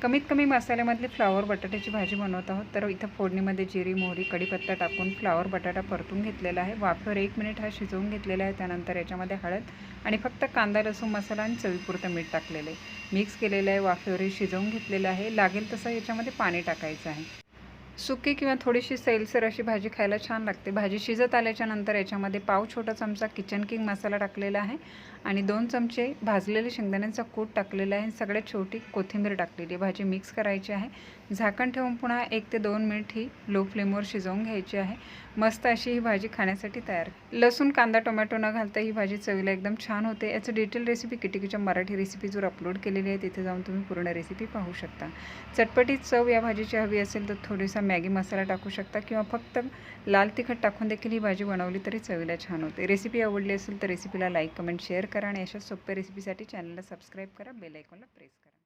कमीत कमी मसाल्यामधली फ्लावर बटाट्याची भाजी बनवत आहोत. तर इथं फोडणीमध्ये जिरी, मोहरी, कढीपत्ता टाकून फ्लावर बटाटा परतून घेतलेला आहे. वाफेवर 1 मिनिट हा शिजवून घेतलेला आहे. त्यानंतर याच्यामध्ये हळद आणि फक्त कांदा, लसूण मसाला आणि चवीपुरतं मीठ टाकलेलं आहे. मिक्स केलेलं आहे. वाफेवर शिजवून घेतलेलं आहे. लागेल तसं याच्यामध्ये पाणी टाकायचं आहे. सुकी किंवा थोडीशी सैलसर अशी भाजी खायला छान लागते. भाजी शिजत आल्याच्या नंतर याच्यामध्ये पाव छोटा चमचा किचन किंग मसाला टाकलेला आहे आणि 2 चमचे भाजलेले शेंगदाण्यांचा कूट टाकलेला आहे. सगळ्यात छोटी कोथिंबीर टाकलेली आहे. भाजी मिक्स करायची आहे. झाकण ठेवून पुन्हा 1 ते 2 मिनिट ही लो फ्लेमवर शिजवून घ्यायची आहे. मस्त अशी ही भाजी खाण्यासाठी तयार. लसूण, कांदा, टोमॅटो न घालता ही भाजी चवीला एकदम छान होते. याचं डिटेल रेसिपी किटिकीच्या मराठी रेसिपीजवर अपलोड केलेली आहे. तिथे जाऊन तुम्ही पूर्ण रेसिपी पाहू शकता. चटपटीत चव या भाजीची हवी असेल तर थोडीसा मॅगी मसाला टाकू शकता किंवा फक्त लाल तिखट टाकून देखील ही भाजी बनवली तरी चवीला छान होते. रेसिपी आवडली असेल तर रेसिपीला लाईक, कमेंट, शेअर करा आणि अशा सोप्या रेसिपीसाठी चॅनलला सबस्क्राईब करा. बेल आयकॉनला प्रेस करा.